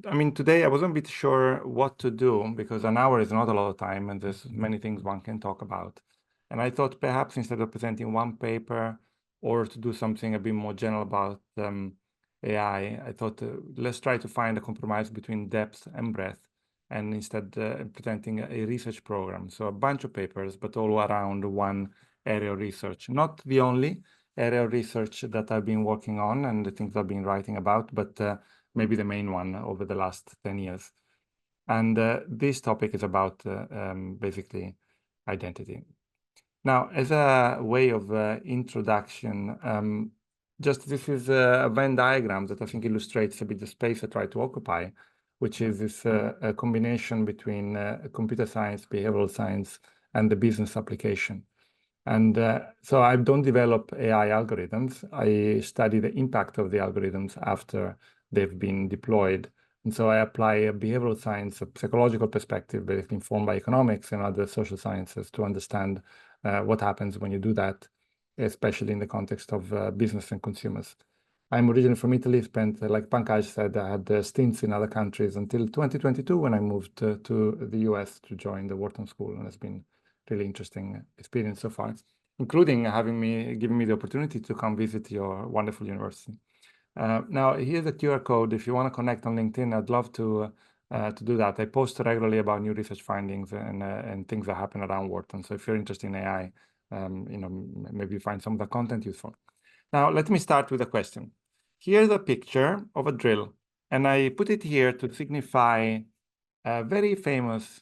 I mean, today I wasn't a bit sure what to do because an hour is not a lot of time and there's many things one can talk about. And I thought perhaps instead of presenting one paper or to do something a bit more general about AI, I thought let's try to find a compromise between depth and breadth and instead presenting a research program. So a bunch of papers, but all around one area of research. Not the only area of research that I've been working on and the things I've been writing about, but maybe the main one over the last 10 years. And this topic is about basically identity. Now, as a way of introduction, just this is a Venn diagram that I think illustrates a bit the space I try to occupy, which is this a combination between computer science, behavioral science, and the business application. And so I don't develop AI algorithms. I study the impact of the algorithms after they've been deployed. And so I apply a behavioral science, a psychological perspective, basically informed by economics and other social sciences to understand what happens when you do that, especially in the context of business and consumers. I'm originally from Italy, spent, like Pankaj said, I had stints in other countries until 2022 when I moved to the US to join the Wharton School, and it's been really interesting experience so far, including giving me the opportunity to come visit your wonderful university. Now, here's a QR code. If you want to connect on LinkedIn, I'd love to do that. I post regularly about new research findings and things that happen around Wharton. So if you're interested in AI, maybe you find some of the content useful. Now, let me start with a question. Here's a picture of a drill, and I put it here to signify a very famous,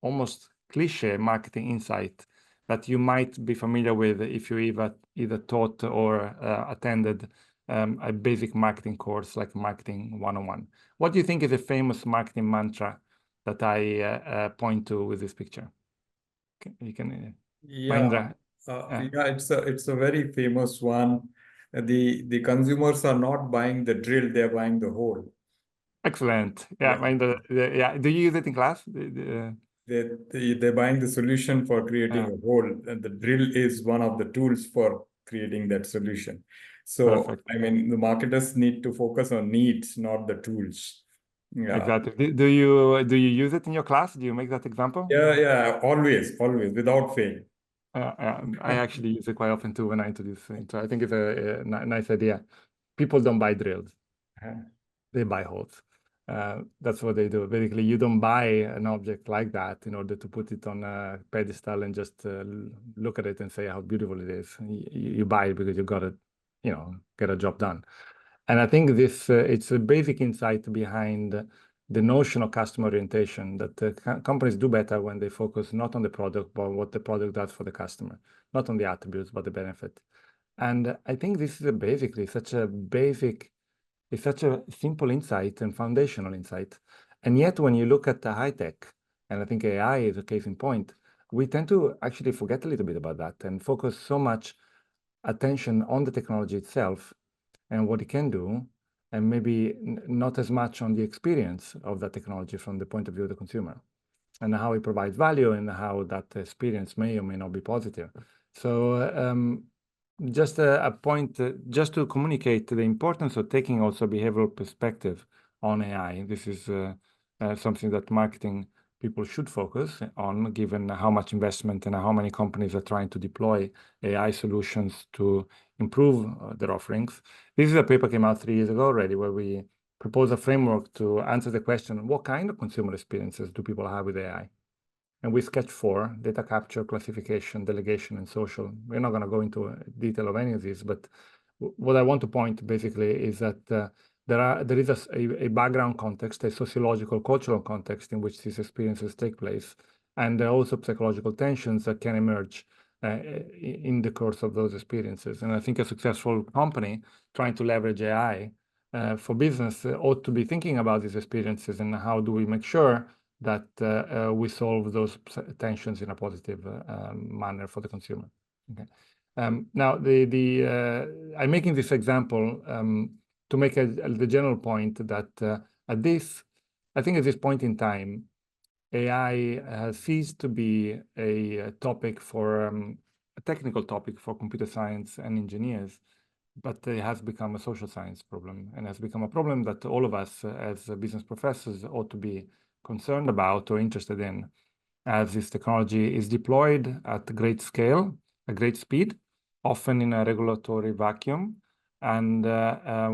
almost cliche marketing insight that you might be familiar with if you either taught or attended a basic marketing course like Marketing 101. What do you think is a famous marketing mantra that I point to with this picture? You can, Mahendra. It's a very famous one. The consumers are not buying the drill; they're buying the hole. Excellent. Yeah, Mahendra. Yeah. Do you use it in class? They're buying the solution for creating a hole, and the drill is one of the tools for creating that solution. So, Perfect. I mean, the marketers need to focus on needs, not the tools. Yeah. Exactly. Do you use it in your class? Do you make that example? Yeah. Always, without fail. I actually use it quite often too when I introduce things. So I think it's a nice idea. People don't buy drills; they buy holes. That's what they do. Basically, you don't buy an object like that in order to put it on a pedestal and just look at it and say how beautiful it is. You buy it because you got to, get a job done. And I think this it's a basic insight behind the notion of customer orientation, that companies do better when they focus not on the product, but what the product does for the customer, not on the attributes, but the benefit. And I think this is basically such a basic, it's such a simple insight and foundational insight. And yet when you look at the high tech, and I think AI is a case in point, we tend to actually forget a little bit about that and focus so much attention on the technology itself and what it can do, and maybe not as much on the experience of that technology from the point of view of the consumer and how it provides value and how that experience may or may not be positive. So just a point, just to communicate the importance of taking also a behavioral perspective on AI. This is something that marketing people should focus on, given how much investment and how many companies are trying to deploy AI solutions to improve their offerings. This is a paper came out 3 years ago already, where we propose a framework to answer the question, what kind of consumer experiences do people have with AI? And we sketch 4: data capture, classification, delegation, and social. We're not going to go into detail of any of these, but what I want to point basically is that there is a background context, a sociological, cultural context in which these experiences take place, and there are also psychological tensions that can emerge in the course of those experiences. And I think a successful company trying to leverage AI for business ought to be thinking about these experiences and how do we make sure that we solve those tensions in a positive manner for the consumer. Okay. Now, I'm making this example to make the general point that I think at this point in time, AI has ceased to be a topic for a technical topic for computer science and engineers, but it has become a social science problem, and has become a problem that all of us as business professors ought to be concerned about or interested in, as this technology is deployed at great scale, at great speed, often in a regulatory vacuum, and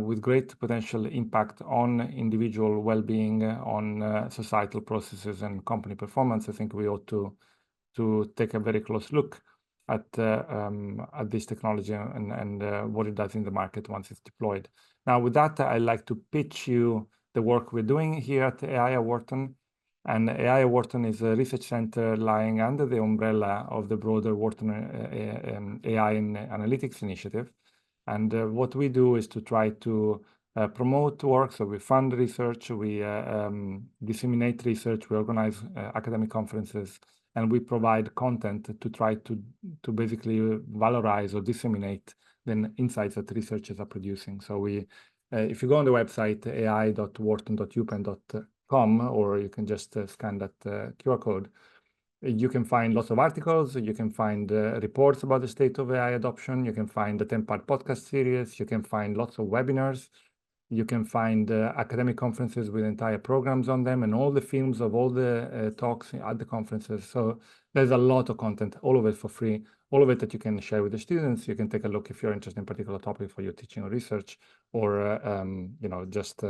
with great potential impact on individual well-being, on societal processes and company performance. I think we ought to take a very close look at this technology and what it does in the market once it's deployed. Now, with that, I'd like to pitch you the work we're doing here at AI at Wharton. And AI at Wharton is a research center lying under the umbrella of the broader Wharton AI and Analytics Initiative. And what we do is to try to promote work. So we fund research, we disseminate research, we organize academic conferences, and we provide content to try to basically valorize or disseminate the insights that researchers are producing. So we, if you go on the website ai.wharton.upenn.com, or you can just scan that QR code, you can find lots of articles, you can find reports about the state of AI adoption, you can find the 10-part podcast series, you can find lots of webinars, you can find academic conferences with entire programs on them, and all the films of all the talks at the conferences. So there's a lot of content, all of it for free, all of it that you can share with the students. You can take a look if you're interested in a particular topic for your teaching or research, or just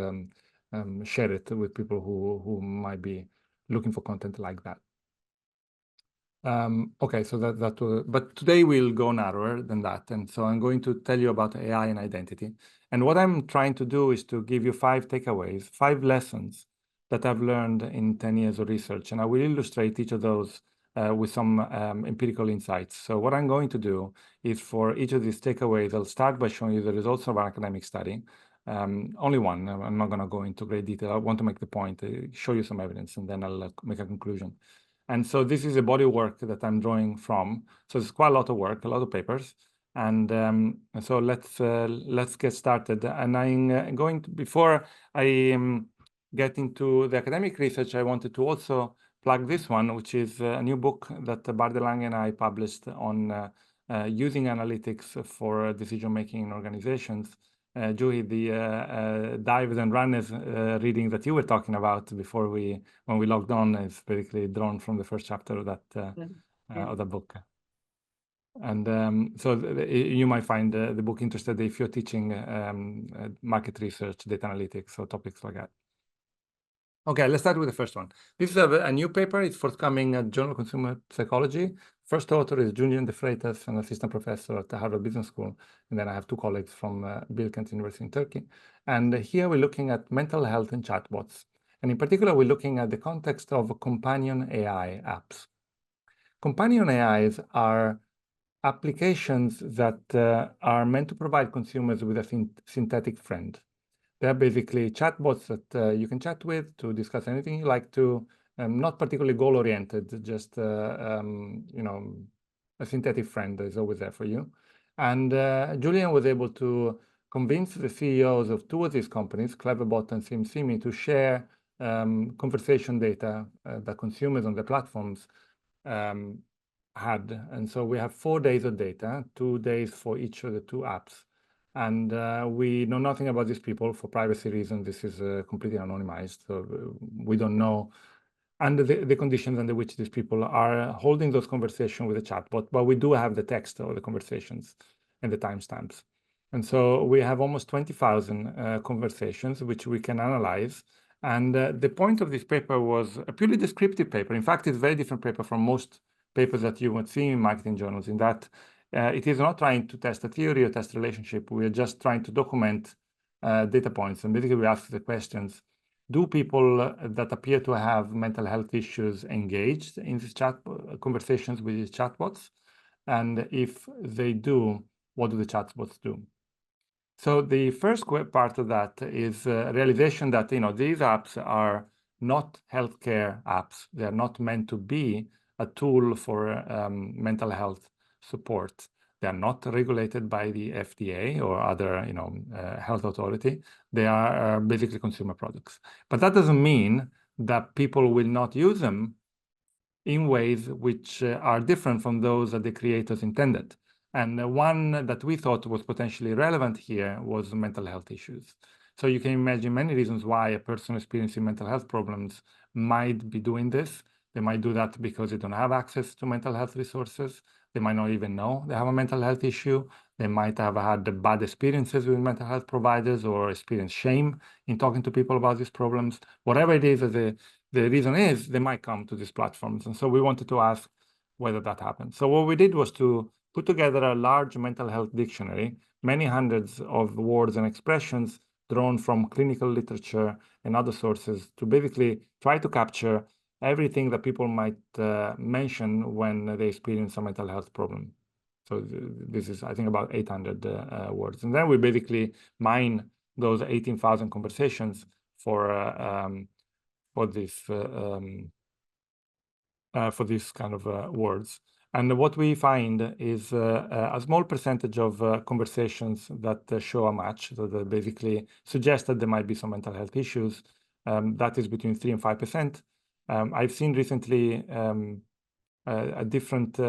share it with people who might be looking for content like that. Okay, so but today we'll go narrower than that. And so I'm going to tell you about AI and identity. And what I'm trying to do is to give you 5 takeaways, 5 lessons that I've learned in 10 years of research. And I will illustrate each of those with some empirical insights. So what I'm going to do is, for each of these takeaways, I'll start by showing you the results of an academic study. Only one. I'm not going to go into great detail. I want to make the point, show you some evidence, and then I'll make a conclusion. And so this is a body of work that I'm drawing from. So it's quite a lot of work, a lot of papers. And so let's get started. And I'm going to, before I get into the academic research, I wanted to also plug this one, which is a new book that Bardelang and I published on using analytics for decision-making in organizations. Juhi, the divers and runners reading that you were talking about before when we logged on is basically drawn from the first chapter of that of the book. And so you might find the book interested if you're teaching market research, data analytics, or topics like that. Okay, let's start with the first one. This is a new paper. It's forthcoming at Journal of Consumer Psychology. First author is Julian De Freitas, an assistant professor at the Harvard Business School. And then I have 2 colleagues from Bilkent University in Turkey. And here we're looking at mental health and chatbots. And in particular, we're looking at the context of companion AI apps. Companion AIs are applications that are meant to provide consumers with a synthetic friend. They're basically chatbots that you can chat with to discuss anything you like to, not particularly goal-oriented, just a synthetic friend that is always there for you. And Julian was able to convince the CEOs of 2 of these companies, Cleverbot and SimSimi, to share conversation data that consumers on the platforms had. And so we have 4 days of data, 2 days for each of the 2 apps. And we know nothing about these people for privacy reasons. This is completely anonymized. So we don't know under the conditions under which these people are holding those conversations with the chatbot, but we do have the text of the conversations and the timestamps. And so we have almost 20,000 conversations, which we can analyze. And the point of this paper was a purely descriptive paper. In fact, it's a very different paper from most papers that you would see in marketing journals, in that it is not trying to test a theory or test a relationship. We are just trying to document data points. And basically, we ask the questions: do people that appear to have mental health issues engaged in these conversations with these chatbots? And if they do, what do the chatbots do? So the first part of that is realization that these apps are not healthcare apps. They are not meant to be a tool for mental health support. They are not regulated by the FDA or other health authority. They are basically consumer products. But that doesn't mean that people will not use them in ways which are different from those that the creators intended. And one that we thought was potentially relevant here was mental health issues. So you can imagine many reasons why a person experiencing mental health problems might be doing this. They might do that because they don't have access to mental health resources. They might not even know they have a mental health issue. They might have had bad experiences with mental health providers or experience shame in talking to people about these problems. Whatever it is, the reason is, they might come to these platforms. And so we wanted to ask whether that happens. So what we did was to put together a large mental health dictionary, many hundreds of words and expressions drawn from clinical literature and other sources to basically try to capture everything that people might mention when they experience a mental health problem. So this is, I think, about 800 words. And then we basically mine those 18,000 conversations for these kind of words. And what we find is a small percentage of conversations that show a match, so that basically suggest that there might be some mental health issues. That is between 3 and 5%. I've seen recently a different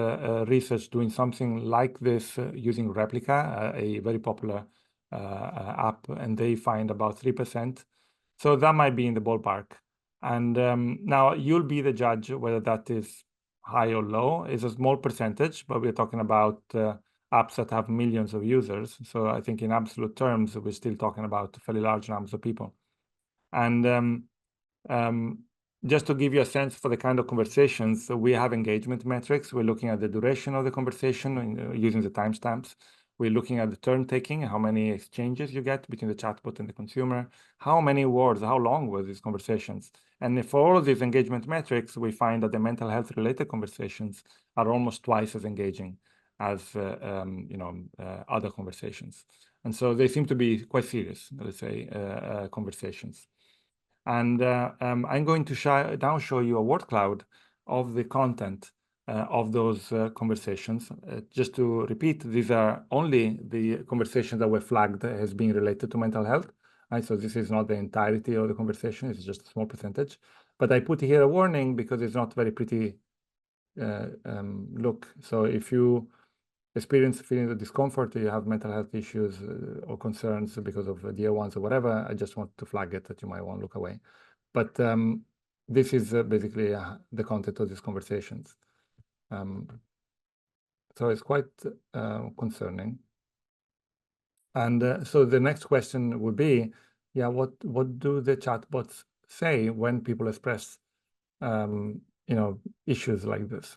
research doing something like this using Replica, a very popular app, and they find about 3%. So that might be in the ballpark. And now you'll be the judge whether that is high or low. It's a small percentage, but we're talking about apps that have millions of users. So I think in absolute terms, we're still talking about fairly large numbers of people. And just to give you a sense for the kind of conversations, we have engagement metrics. We're looking at the duration of the conversation using the timestamps. We're looking at the turn taking, how many exchanges you get between the chatbot and the consumer, how many words, how long were these conversations. And for all of these engagement metrics, we find that the mental health related conversations are almost twice as engaging as other conversations. And so they seem to be quite serious, let's say, conversations. And I'm going to now show you a word cloud of the content of those conversations. Just to repeat, these are only the conversations that were flagged as being related to mental health. Right? So this is not the entirety of the conversation, it's just a small percentage. But I put here a warning because it's not very pretty look. So if you experience feeling the discomfort, you have mental health issues or concerns because of dear ones or whatever, I just want to flag it that you might want to look away. But this is basically the content of these conversations. So it's quite concerning. And so the next question would be, yeah, what do the chatbots say when people express issues like this?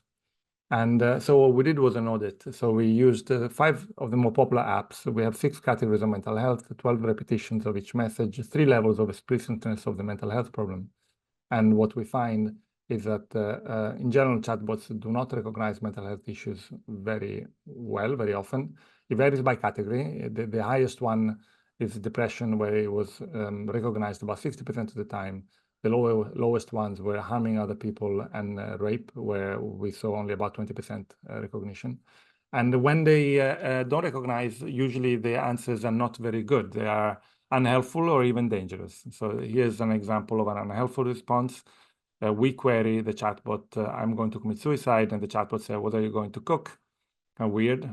And so what we did was an audit. So we used 5 of the more popular apps. So we have 6 categories of mental health, 12 repetitions of each message, 3 levels of explicitness of the mental health problem. And what we find is that in general, chatbots do not recognize mental health issues very well, very often. It varies by category. The highest one is depression, where it was recognized about 60% of the time. The lowest ones were harming other people and rape, where we saw only about 20% recognition. And when they don't recognize, usually the answers are not very good. They are unhelpful or even dangerous. So here's an example of an unhelpful response. We query the chatbot, I'm going to commit suicide, and the chatbot says, what are you going to cook? Kind of weird.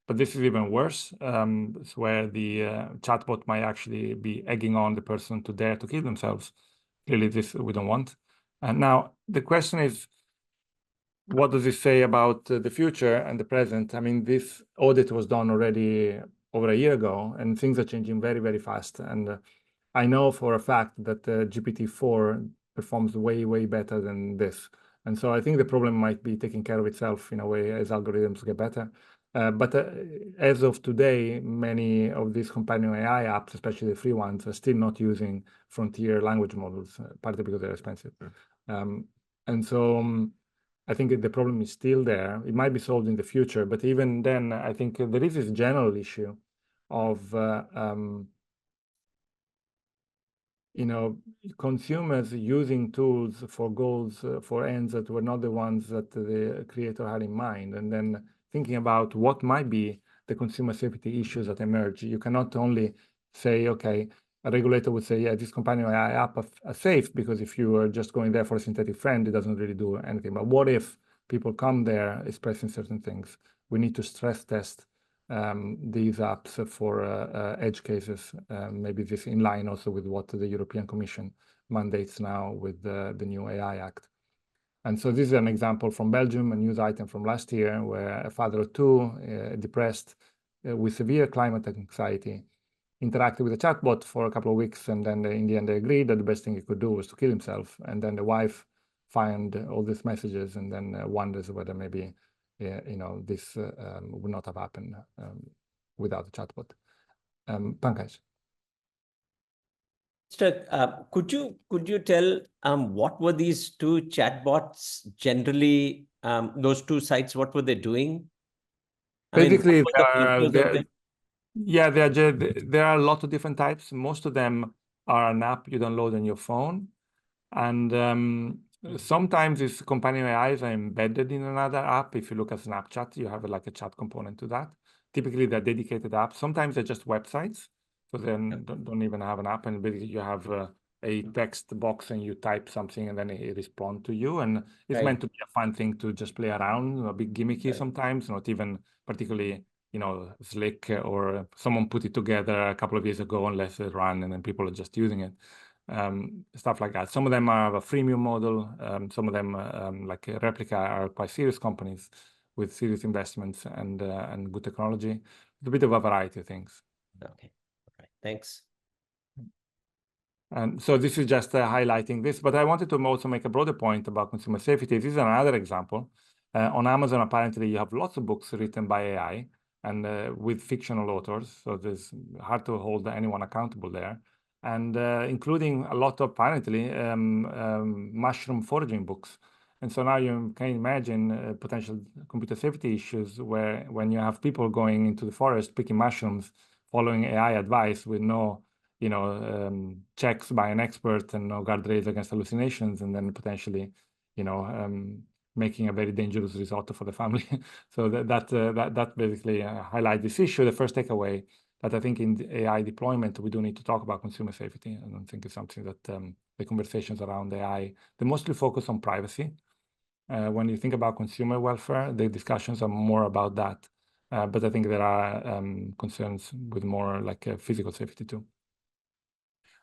But this is even worse, it's where the chatbot might actually be egging on the person to dare to kill themselves. Clearly, this we don't want. And now the question is, what does it say about the future and the present? I mean, this audit was done already over a year ago, and things are changing very, very fast. And I know for a fact that GPT-4 performs way, way better than this. And so I think the problem might be taking care of itself in a way as algorithms get better. But as of today, many of these companion AI apps, especially the free ones, are still not using frontier language models, partly because they're expensive. And so I think the problem is still there. It might be solved in the future, but even then, I think there is this general issue of consumers using tools for goals, for ends that were not the ones that the creator had in mind, and then thinking about what might be the consumer safety issues that emerge. You cannot only say, okay, a regulator would say, yeah, this companion AI app are safe, because if you are just going there for a synthetic friend, it doesn't really do anything. But what if people come there expressing certain things. We need to stress test these apps for edge cases. Maybe this in line also with what the European Commission mandates now with the new AI Act. And so this is an example from Belgium, a news item from last year, where a father of two, depressed with severe climate anxiety, interacted with a chatbot for a couple of weeks, and then in the end they agreed that the best thing he could do was to kill himself. And then the wife found all these messages and then wonders whether maybe this would not have happened without the chatbot. Pankaj. Could you tell what were these two chatbots generally? Those two sites, what were they doing? Basically, there are a lot of different types. Most of them are an app you download on your phone, and sometimes these companion AIs are embedded in another app. If you look at Snapchat, you have like a chat component to that. Typically, they're dedicated apps. Sometimes they're just websites, so then don't even have an app, and basically you have a text box and you type something and then it responds to you, and it's meant to be a fun thing to just play around, a bit gimmicky sometimes, not even particularly slick, or someone put it together a couple of years ago and let it run, and then people are just using it. Stuff like that. Some of them have a freemium model. Some of them, like Replica, are quite serious companies with serious investments and good technology. It's a bit of a variety of things. Okay, all right, thanks. And so this is just highlighting this, but I wanted to also make a broader point about consumer safety. This is another example. On Amazon, apparently, you have lots of books written by AI and with fictional authors, so it's hard to hold anyone accountable there, and including a lot of, apparently, mushroom foraging books. And so now you can imagine potential computer safety issues where when you have people going into the forest, picking mushrooms, following AI advice with no checks by an expert and no guardrails against hallucinations, and then potentially, making a very dangerous risotto for the family. So that basically highlights this issue. The first takeaway that I think in the AI deployment, we do need to talk about consumer safety. I don't think it's something that the conversations around AI, they mostly focus on privacy. When you think about consumer welfare, the discussions are more about that. But I think there are concerns with more like physical safety too.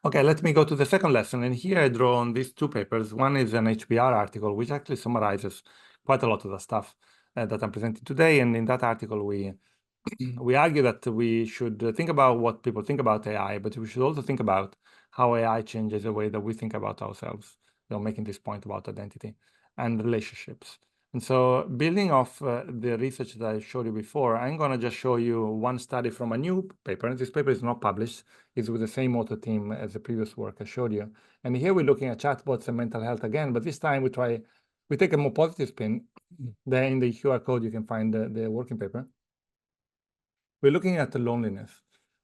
Okay, let me go to the second lesson. And here I draw on these two papers. One is an HBR article, which actually summarizes quite a lot of the stuff that I'm presenting today. And in that article, we argue that we should think about what people think about AI, but we should also think about how AI changes the way that we think about ourselves. Making this point about identity and relationships. And so building off the research that I showed you before, I'm going to just show you one study from a new paper. This paper is not published. It's with the same author team as the previous work I showed you. And here we're looking at chatbots and mental health again, but this time we take a more positive spin. There in the QR code, you can find the working paper. We're looking at the loneliness.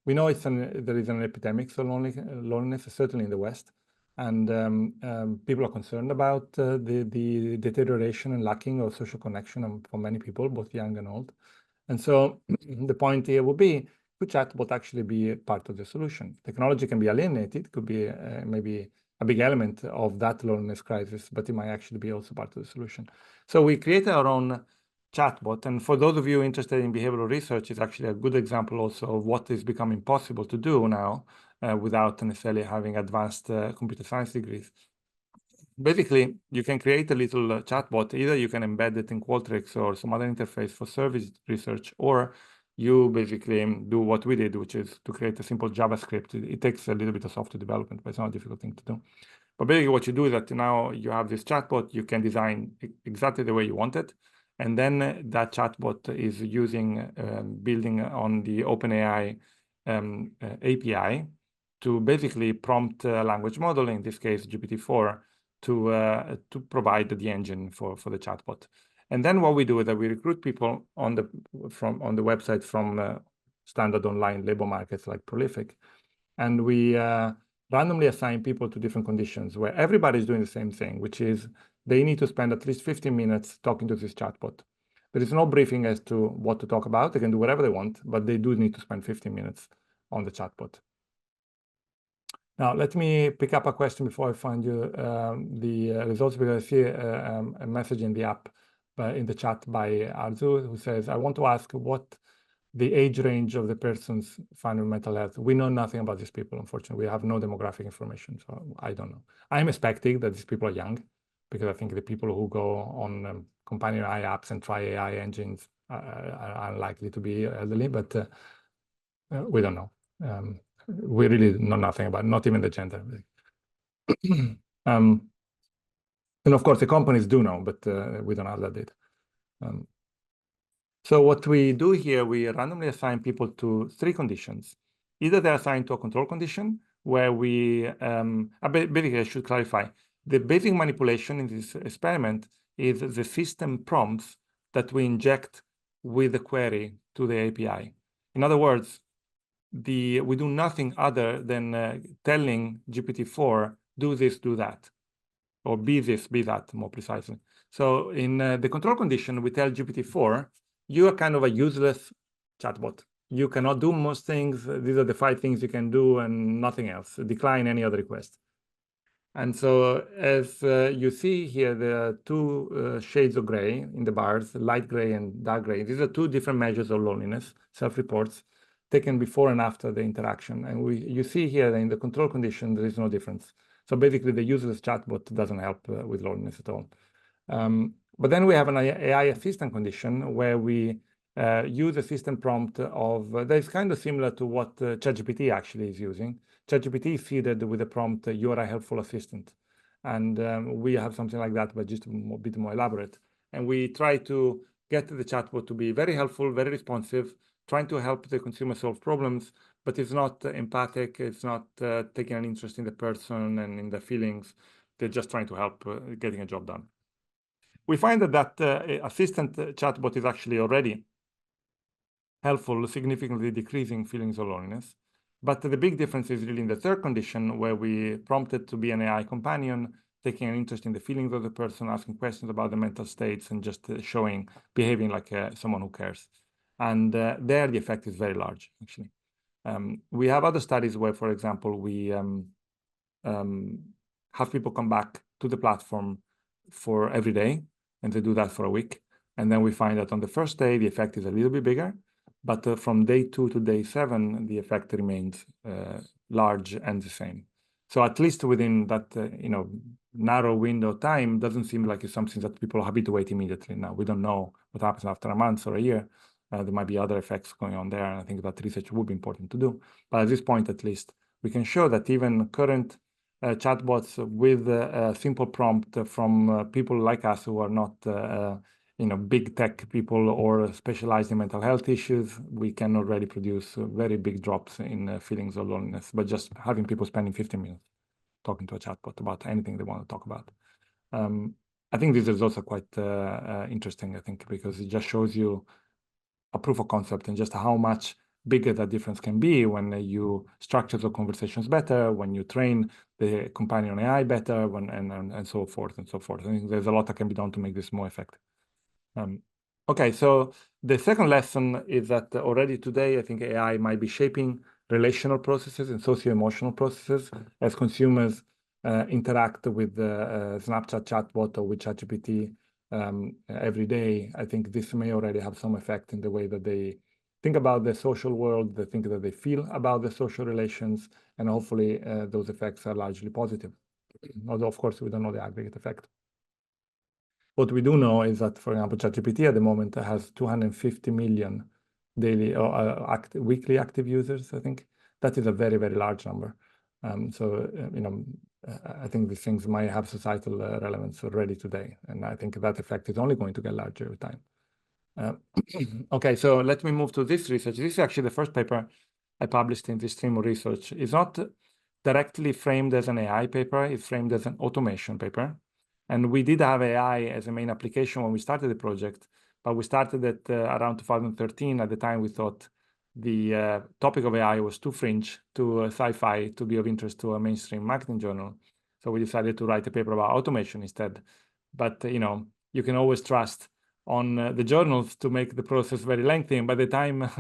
We know there is an epidemic for loneliness, certainly in the West. And people are concerned about the deterioration and lacking of social connection for many people, both young and old. And so the point here will be, could chatbot actually be part of the solution? Technology can be alienated, could be maybe a big element of that loneliness crisis, but it might actually be also part of the solution. So we created our own chatbot. And for those of you interested in behavioral research, it's actually a good example also of what is becoming possible to do now without necessarily having advanced computer science degrees. Basically, you can create a little chatbot. Either you can embed it in Qualtrics or some other interface for service research, or you basically do what we did, which is to create a simple JavaScript. It takes a little bit of software development, but it's not a difficult thing to do. But basically what you do is that now you have this chatbot, you can design exactly the way you want it. And then that chatbot is building on the OpenAI API to basically prompt a language model, in this case GPT-4, to provide the engine for the chatbot. And then what we do is that we recruit people on the website from standard online labor markets like Prolific, and we randomly assign people to different conditions where everybody's doing the same thing, which is they need to spend at least 15 minutes talking to this chatbot. There is no briefing as to what to talk about. They can do whatever they want, but they do need to spend 15 minutes on the chatbot. Now, let me pick up a question before I find you the results, because I see a message in the app in the chat by Arzu, who says, I want to ask what the age range of the persons found with mental health. We know nothing about these people, unfortunately. We have no demographic information, so I don't know. I'm expecting that these people are young, because I think the people who go on companion AI apps and try AI engines are unlikely to be elderly, but we don't know. We really know nothing about, not even the gender. And of course, the companies do know, but we don't have that data. So what we do here, we randomly assign people to 3 conditions. Either they're assigned to a control condition where we, basically I should clarify, the basic manipulation in this experiment is the system prompts that we inject with the query to the API. In other words, we do nothing other than telling GPT-4, do this, do that, or be this, be that, more precisely. So in the control condition, we tell GPT-4, you are kind of a useless chatbot. You cannot do most things. These are the 5 things you can do and nothing else. Decline any other request. And so as you see here, there are 2 shades of gray in the bars, light gray and dark gray. These are 2 different measures of loneliness, self-reports, taken before and after the interaction. And you see here that in the control condition, there is no difference. So basically, the useless chatbot doesn't help with loneliness at all. But then we have an AI assistant condition where we use a system prompt of that is kind of similar to what ChatGPT actually is using. ChatGPT is seeded with the prompt, you are a helpful assistant. And we have something like that, but just a bit more elaborate. And we try to get the chatbot to be very helpful, very responsive, trying to help the consumer solve problems, but it's not empathic, it's not taking an interest in the person and in their feelings. They're just trying to help getting a job done. We find that assistant chatbot is actually already helpful, significantly decreasing feelings of loneliness. But the big difference is really in the 3rd condition, where we prompted to be an AI companion, taking an interest in the feelings of the person, asking questions about the mental states, and just behaving like someone who cares. And there, the effect is very large, actually. We have other studies where, for example, we have people come back to the platform for every day, and they do that for a week. And then we find that on the first day, the effect is a little bit bigger, but from day 2 to day 7, the effect remains large and the same. So at least within that, narrow window of time, doesn't seem like it's something that people are happy to wait immediately. Now, we don't know what happens after a month or a year. There might be other effects going on there, and I think that research would be important to do. But at this point, at least, we can show that even current chatbots with a simple prompt from people like us who are not big tech people or specialized in mental health issues, we can already produce very big drops in feelings of loneliness, but just having people spending 15 minutes talking to a chatbot about anything they want to talk about. I think this is also quite interesting, I think, because it just shows you a proof of concept and just how much bigger that difference can be when you structure the conversations better, when you train the companion AI better, and so forth and so forth. I think there's a lot that can be done to make this more effective. Okay, so the second lesson is that already today, I think AI might be shaping relational processes and socio-emotional processes as consumers interact with the Snapchat chatbot or with ChatGPT every day. I think this may already have some effect in the way that they think about the social world, the thing that they feel about the social relations, and hopefully those effects are largely positive. Although, of course, we don't know the aggregate effect. What we do know is that, for example, ChatGPT at the moment has 250 million daily or weekly active users, I think. That is a very, very large number. I think these things might have societal relevance already today. And I think that effect is only going to get larger with time. Okay, so let me move to this research. This is actually the first paper I published in this stream of research. It's not directly framed as an AI paper. It's framed as an automation paper. And we did have AI as a main application when we started the project, but we started it around 2013. At the time, we thought the topic of AI was too fringe, too sci-fi to be of interest to a mainstream marketing journal. So we decided to write a paper about automation instead. But, you can always trust on the journals to make the process very lengthy. And by the time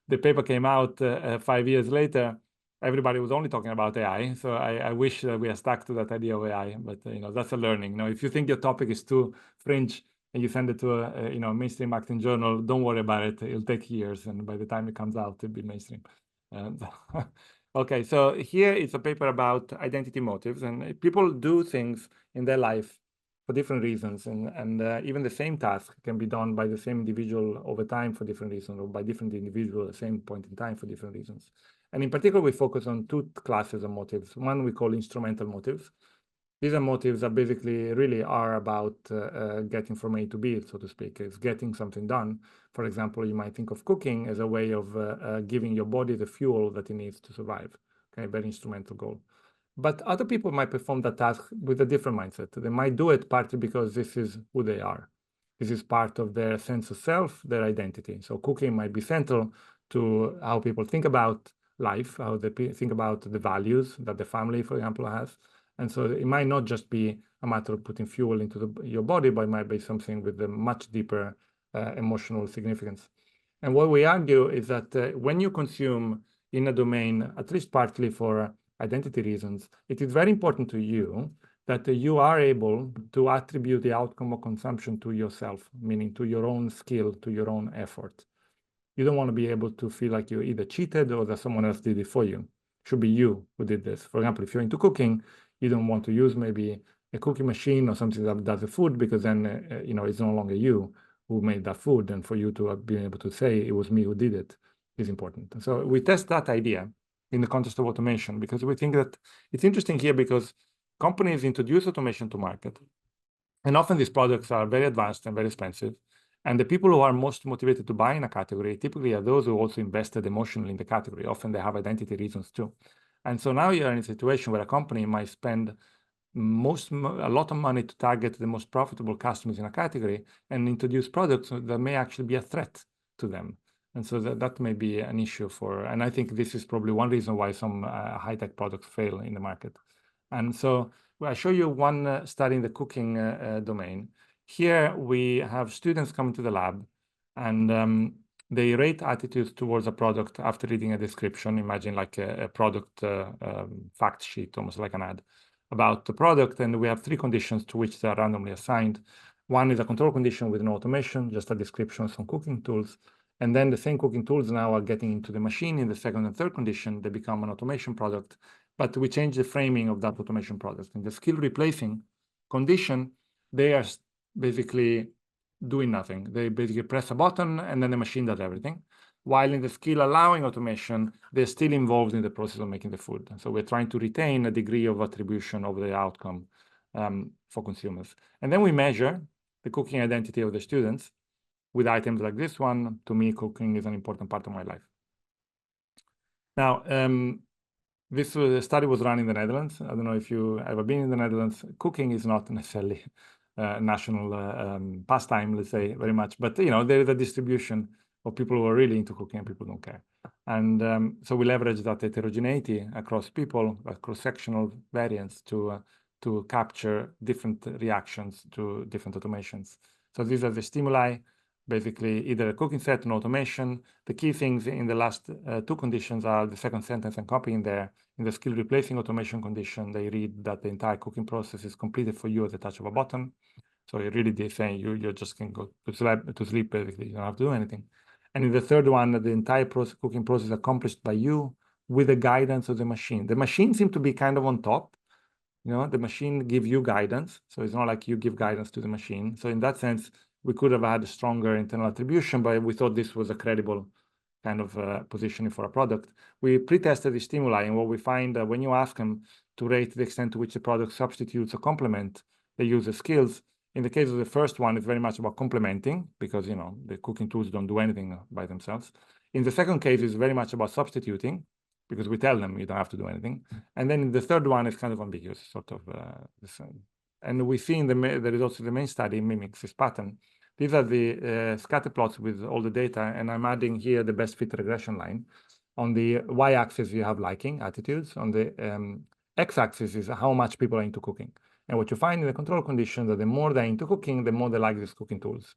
the paper came out 5 years later, everybody was only talking about AI. So I wish that we are stuck to that idea of AI, but that's a learning. If you think your topic is too fringe, and you send it to a mainstream marketing journal, don't worry about it. It'll take years, and by the time it comes out, it'll be mainstream. Okay, so here is a paper about identity motives, and people do things in their life for different reasons, and even the same task can be done by the same individual over time for different reasons, or by different individuals at the same point in time for different reasons. And in particular, we focus on two classes of motives. One we call instrumental motives. These are motives that basically really are about getting from A to B, so to speak. It's getting something done. For example, you might think of cooking as a way of giving your body the fuel that it needs to survive. Okay, very instrumental goal. But other people might perform that task with a different mindset. They might do it partly because this is who they are. This is part of their sense of self, their identity. So cooking might be central to how people think about life, how they think about the values that the family, for example, has. And so it might not just be a matter of putting fuel into your body, but it might be something with a much deeper emotional significance. And what we argue is that when you consume in a domain, at least partly for identity reasons, it is very important to you that you are able to attribute the outcome of consumption to yourself, meaning to your own skill, to your own effort. You don't want to be able to feel like you either cheated or that someone else did it for you. It should be you who did this. For example, if you're into cooking, you don't want to use maybe a cooking machine or something that does the food, because then it's no longer you who made that food, and for you to be able to say it was me who did it is important. And so we test that idea in the context of automation, because we think that it's interesting here because companies introduce automation to market, and often these products are very advanced and very expensive. And the people who are most motivated to buy in a category typically are those who also invested emotionally in the category. Often they have identity reasons too. And so now you're in a situation where a company might spend a lot of money to target the most profitable customers in a category and introduce products that may actually be a threat to them. And so that may be an issue and I think this is probably one reason why some high-tech products fail in the market. And so I'll show you one study in the cooking domain. Here we have students coming to the lab, and they rate attitudes towards a product after reading a description. Imagine like a product fact sheet, almost like an ad about the product. And we have three conditions to which they are randomly assigned. One is a control condition with no automation, just a description of some cooking tools. And then the same cooking tools now are getting into the machine. In the second and third condition, they become an automation product. But we change the framing of that automation product. In the skill replacing condition, they are basically doing nothing. They basically press a button and then the machine does everything. While in the skill allowing automation, they're still involved in the process of making the food. And so we're trying to retain a degree of attribution of the outcome for consumers. And then we measure the cooking identity of the students with items like this one. To me, cooking is an important part of my life. Now, this study was run in the Netherlands. I don't know if you've ever been in the Netherlands. Cooking is not necessarily national pastime, let's say, very much. But, there is a distribution of people who are really into cooking and people don't care. And so we leverage that heterogeneity across people, cross-sectional variants to capture different reactions to different automations. So these are the stimuli, basically either a cooking set and automation. The key things in the last two conditions are the second sentence and copying there. In the skill replacing automation condition, they read that the entire cooking process is completed for you at the touch of a button. So it really is saying you just can go to sleep, basically. You don't have to do anything. And in the third one, the entire cooking process is accomplished by you with the guidance of the machine. The machine seems to be kind of on top. The machine gives you guidance. So it's not like you give guidance to the machine. So in that sense, we could have had a stronger internal attribution, but we thought this was a credible kind of positioning for a product. We pre-tested the stimuli, and what we find when you ask them to rate the extent to which the product substitutes or complement the user skills, in the case of the first one, it's very much about complementing, because the cooking tools don't do anything by themselves. In the second case, it's very much about substituting, because we tell them you don't have to do anything. And then in the third one, it's kind of ambiguous, sort of. And we see in the results of the main study mimics this pattern. These are the scatter plots with all the data, and I'm adding here the best fit regression line. On the y-axis, you have liking, attitudes. On the x-axis is how much people are into cooking. And what you find in the control condition that the more they're into cooking, the more they like these cooking tools,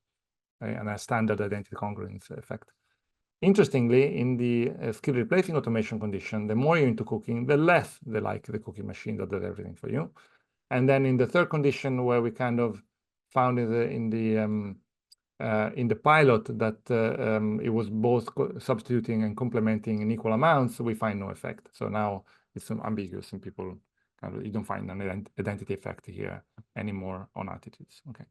right? And a standard identity congruence effect. Interestingly, in the skill replacing automation condition, the more you're into cooking, the less they like the cooking machine that does everything for you. And then in the third condition, where we kind of found in the pilot that it was both substituting and complementing in equal amounts, we find no effect. So now it's ambiguous, and people you don't find an identity effect here anymore on attitudes. Okay,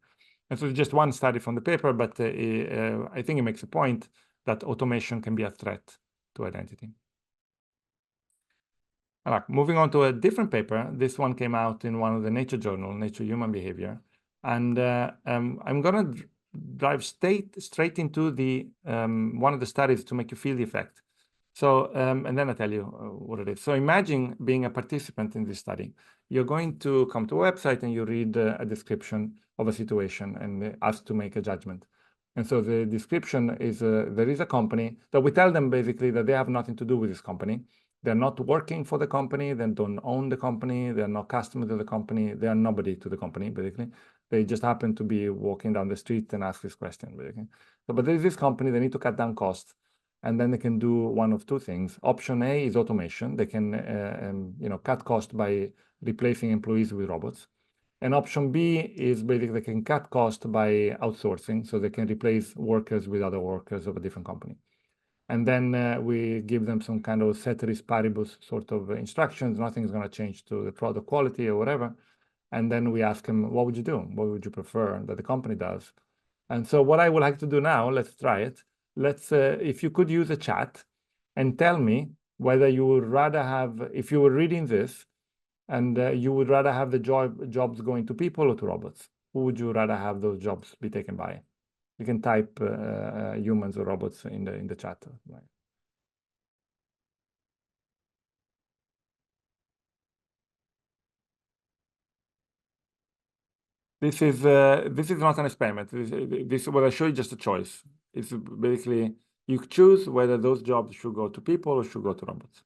and so just one study from the paper, but I think it makes a point that automation can be a threat to identity. All right, moving on to a different paper. This one came out in one of the Nature journal, Nature Human Behavior, and I'm gonna dive straight into the one of the studies to make you feel the effect. So, and then I'll tell you what it is. So imagine being a participant in this study. You're going to come to a website and you read a description of a situation and asked to make a judgment. And so the description is, there is a company that we tell them basically that they have nothing to do with this company. They're not working for the company, they don't own the company, they're not customers of the company, they are nobody to the company, basically. They just happen to be walking down the street and ask this question, basically. So, but there is this company, they need to cut down costs, and then they can do one of two things. Option A is automation. They can cut cost by replacing employees with robots. And option B is basically they can cut cost by outsourcing, so they can replace workers with other workers of a different company. And then we give them some kind of ceteris paribus sort of instructions. Nothing's going to change to the product quality or whatever. And then we ask them, what would you do? What would you prefer that the company does? And so what I would like to do now, let's try it. Let's, if you could use a chat and tell me whether you would rather have, if you were reading this, and you would rather have the jobs going to people or to robots? Who would you rather have those jobs be taken by? You can type humans or robots in the chat. This is not an experiment. This what I show you just a choice. It's basically you choose whether those jobs should go to people or should go to robots.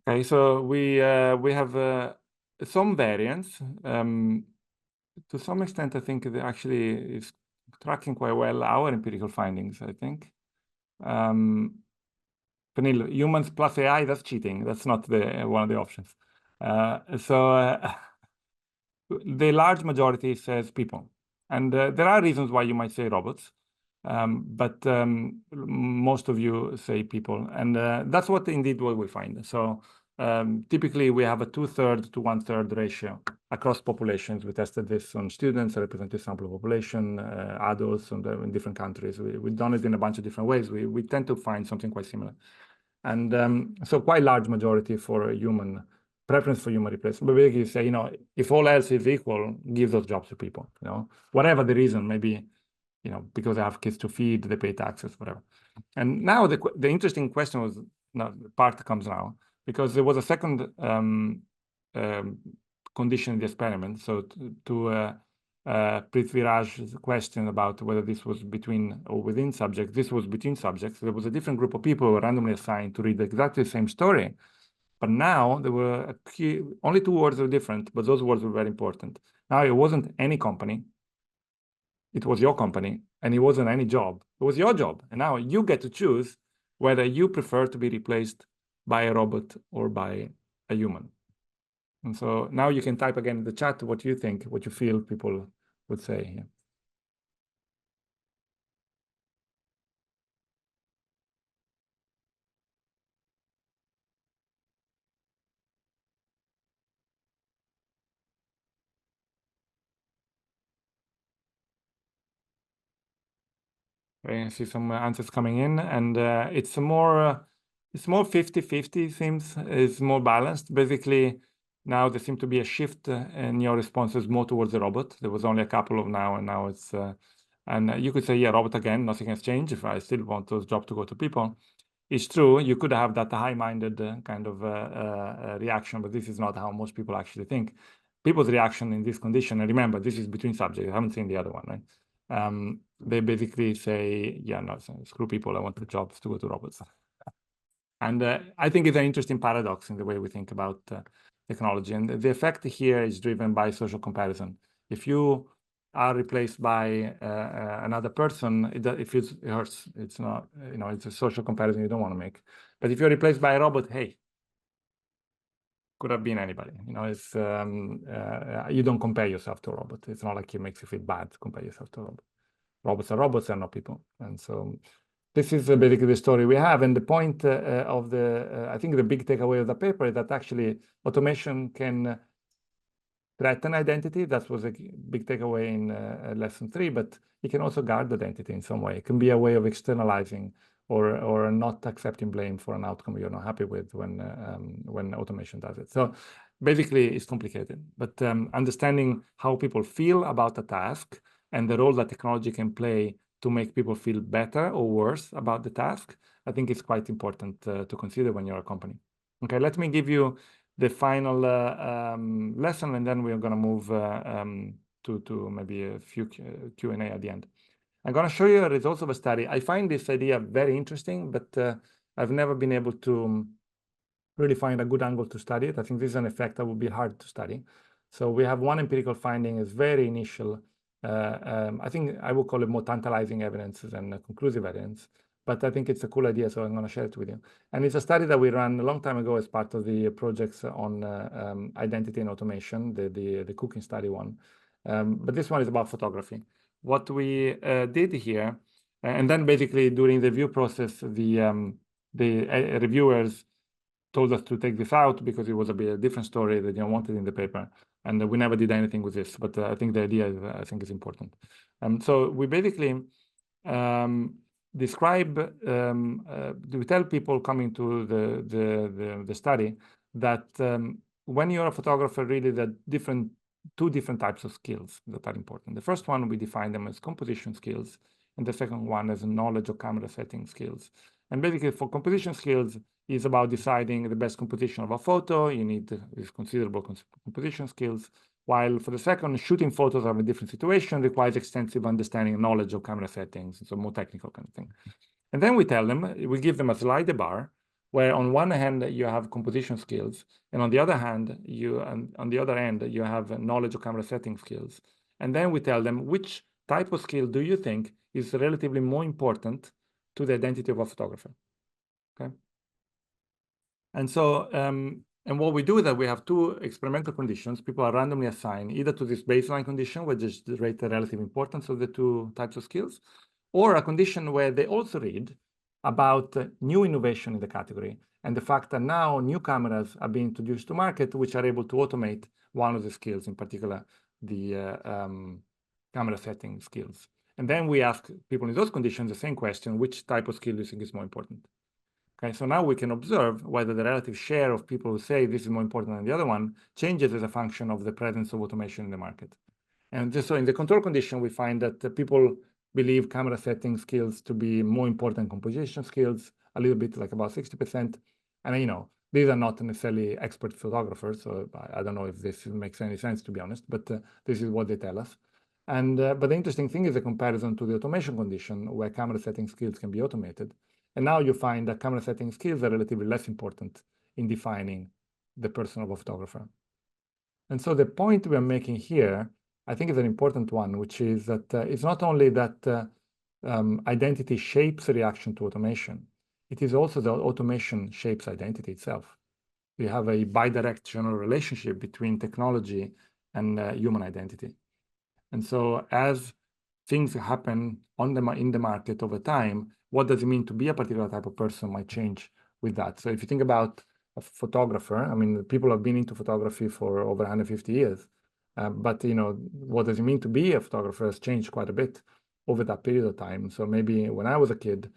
Okay, so we have some variance. To some extent, I think it actually is tracking quite well our empirical findings, I think. Pernil, humans plus AI, that's cheating. That's not one of the options. The large majority says people. And there are reasons why you might say robots. But most of you say people. And that's what we find. So typically, we have a 2/3 to 1/3 ratio across populations. We tested this on students, a representative sample of population, adults in different countries. We've done it in a bunch of different ways. We tend to find something quite similar. And so quite large majority for a human, preference for human replacement. But basically you say, if all else is equal, give those jobs to people, whatever the reason, maybe, because they have kids to feed, they pay taxes, whatever. And now the interesting question was, the part comes now, because there was a second condition in the experiment. So to Prithviraj's question about whether this was between or within subjects, this was between subjects. There was a different group of people who were randomly assigned to read exactly the same story. But now there were only 2 words were different, but those words were very important. Now it wasn't any company. It was your company, and it wasn't any job. It was your job. And now you get to choose whether you prefer to be replaced by a robot or by a human. And so now you can type again in the chat what you think, what you feel people would say. Yeah. I see some answers coming in, and it's more 50-50 seems. It's more balanced. Basically, now there seems to be a shift in your responses more towards the robot. There was only a couple of now, and now it's, and you could say, yeah, robot again, nothing has changed. If I still want those jobs to go to people, it's true. You could have that high-minded kind of reaction, but this is not how most people actually think. People's reaction in this condition, and remember, this is between subjects. I haven't seen the other one, right? They basically say, yeah, no, screw people, I want the jobs to go to robots. And I think it's an interesting paradox in the way we think about technology. And the effect here is driven by social comparison. If you are replaced by another person, it feels, it hurts. It's not, you know, it's a social comparison you don't want to make. But if you're replaced by a robot, hey, could have been anybody. You know, it's you don't compare yourself to a robot. It's not like it makes you feel bad to compare yourself to a robot. Robots are robots, they're not people. And so this is basically the story we have. And the point of the, I think the big takeaway of the paper is that actually automation can threaten identity. That was a big takeaway in lesson 3, but it can also guard identity in some way. It can be a way of externalizing or not accepting blame for an outcome you're not happy with when automation does it. So basically, it's complicated, but understanding how people feel about a task and the role that technology can play to make people feel better or worse about the task, I think is quite important to consider when you're a company. Okay, let me give you the final lesson, and then we're going to move to maybe a few Q&A at the end. I'm going to show you the results of a study. I find this idea very interesting, but I've never been able to really find a good angle to study it. I think this is an effect that would be hard to study. So we have one empirical finding, is very initial. I think I would call it more tantalizing evidence than conclusive evidence, but I think it's a cool idea, so I'm going to share it with you. And it's a study that we ran a long time ago as part of the projects on identity and automation, the cooking study one. But this one is about photography. What we did here, and then basically during the review process, the reviewers told us to take this out because it was a bit a different story that you wanted in the paper, and we never did anything with this. But I think the idea is, I think, is important. So we basically describe, we tell people coming to the study that when you're a photographer, really the two different types of skills that are important. The first one, we define them as composition skills, and the second one as knowledge of camera setting skills. And basically, for composition skills, is about deciding the best composition of a photo. You need these considerable composition skills. While for the second, shooting photos of a different situation requires extensive understanding and knowledge of camera settings, so more technical kind of thing. And then we tell them, we give them a slide bar, where on one hand you have composition skills, and on the other hand, on the other end you have knowledge of camera setting skills. And then we tell them, which type of skill do you think is relatively more important to the identity of a photographer? Okay. And so, and what we do is that we have two experimental conditions. People are randomly assigned either to this baseline condition, where just rate the relative importance of the two types of skills, or a condition where they also read about new innovation in the category and the fact that now new cameras are being introduced to market, which are able to automate one of the skills, in particular, the camera setting skills. And then we ask people in those conditions the same question: which type of skill do you think is more important? Okay, so now we can observe whether the relative share of people who say this is more important than the other one changes as a function of the presence of automation in the market. And just so in the control condition, we find that people believe camera setting skills to be more important than composition skills, a little bit, like about 60%. And you know, these are not necessarily expert photographers, so I don't know if this makes any sense, to be honest, but this is what they tell us. And but the interesting thing is the comparison to the automation condition, where camera setting skills can be automated. And now you find that camera setting skills are relatively less important in defining the person of a photographer. And so the point we're making here, I think, is an important one, which is that it's not only that identity shapes a reaction to automation, it is also that automation shapes identity itself. We have a bidirectional relationship between technology and human identity. And so as things happen in the market over time, what does it mean to be a particular type of person might change with that. So if you think about a photographer, I mean, people have been into photography for over 150 years. But, you know, what does it mean to be a photographer has changed quite a bit over that period of time. So maybe when I was a kid,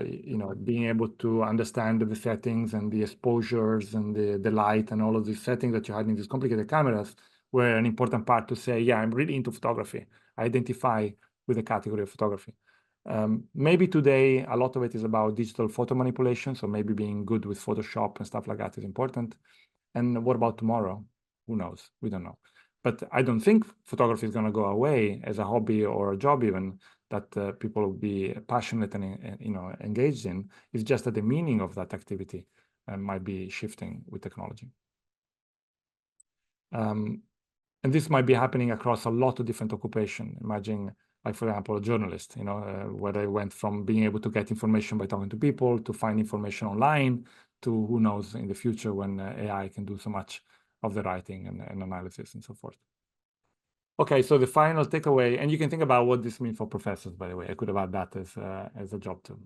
you know, being able to understand the settings and the exposures and the light and all of these settings that you had in these complicated cameras were an important part to say, yeah, I'm really into photography. I identify with the category of photography. Maybe today, a lot of it is about digital photo manipulation. So maybe being good with Photoshop and stuff like that is important. And what about tomorrow? Who knows? We don't know. But I don't think photography is going to go away as a hobby or a job even that people will be passionate and you know, engaged in. It's just that the meaning of that activity might be shifting with technology. And And this might be happening across a lot of different occupations. Imagine, like, for example, a journalist, where they went from being able to get information by talking to people to find information online to who knows in the future when AI can do so much of the writing and analysis and so forth. Okay, so the final takeaway, and you can think about what this means for professors, by the way. I could have had that as a job too.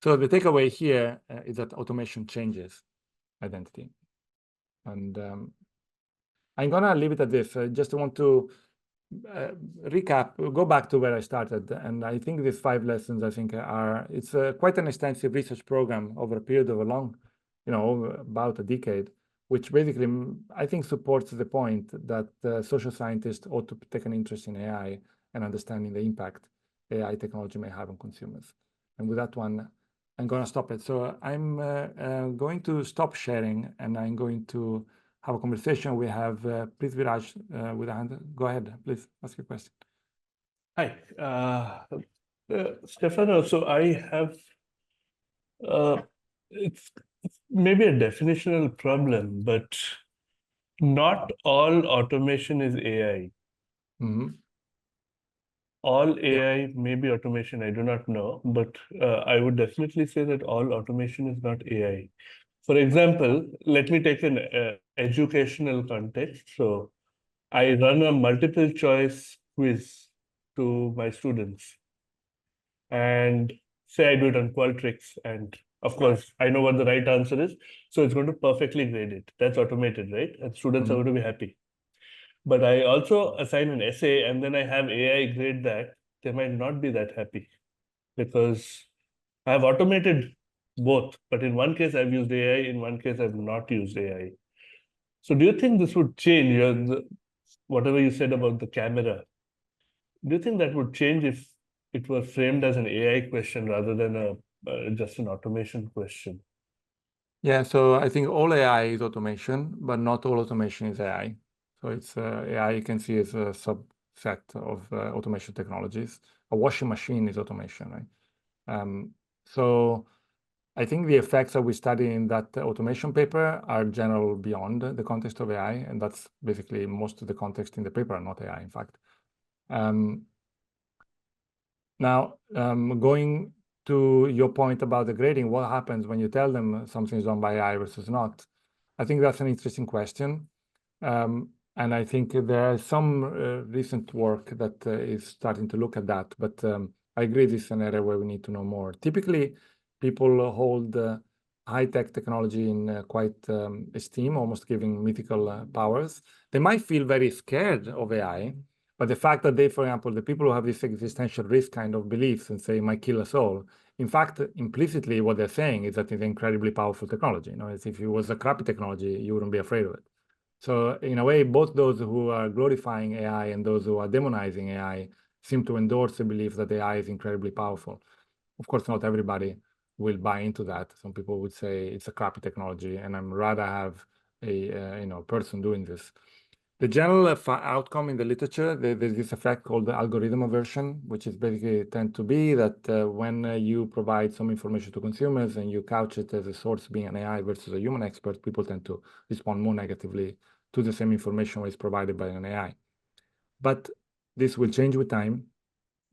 So the takeaway here is that automation changes identity. And I'm going to leave it at this. I just want to recap, go back to where I started. And I think these 5 lessons, it's quite an extensive research program over a period of a long, about a decade, which basically, I think, supports the point that social scientists ought to take an interest in AI and understanding the impact AI technology may have on consumers. And with that one, I'm going to stop it. So I'm going to stop sharing, and I'm going to have a conversation. We have, please, Viraj, with a hand. Go ahead, please ask your question. Hi, Stefano. So I have, it's maybe a definitional problem, but not all automation is AI. Mm-hmm. All AI may be automation, I do not know, but I would definitely say that all automation is not AI. For example, let me take an educational context. So I run a multiple choice quiz to my students, and say I do it on Qualtrics, and of course I know what the right answer is, so it's going to perfectly grade it. That's automated, right? And students are going to be happy. But I also assign an essay, and then I have AI grade that. They might not be that happy because I have automated both. But in one case I've used AI, in one case I've not used AI. So do you think this would change whatever you said about the camera? Do you think that would change if it were framed as an AI question rather than just an automation question? Yeah, so I think all AI is automation, but not all automation is AI. So it's AI you can see as a subset of automation technologies. A washing machine is automation, right? So I think the effects that we study in that automation paper are general beyond the context of AI, and that's basically most of the context in the paper are not AI, in fact. Now, going to your point about the grading, what happens when you tell them something is done by AI versus not? I think that's an interesting question. And I think there is some recent work that is starting to look at that. But I agree this is an area where we need to know more. Typically, people hold high-tech technology in quite esteem, almost giving mythical powers. They might feel very scared of AI, but the fact that they, for example, the people who have this existential risk kind of beliefs and say, might kill us all, in fact, implicitly what they're saying is that it's incredibly powerful technology. As if it was a crappy technology, you wouldn't be afraid of it. So in a way, both those who are glorifying AI and those who are demonizing AI seem to endorse the belief that AI is incredibly powerful. Of course, not everybody will buy into that. Some people would say it's a crappy technology, and I'd rather have a person doing this. The general outcome in the literature, there's this effect called the algorithm aversion, which is basically tend to be that when you provide some information to consumers and you couch it as a source being an AI versus a human expert, people tend to respond more negatively to the same information which is provided by an AI. But this will change with time.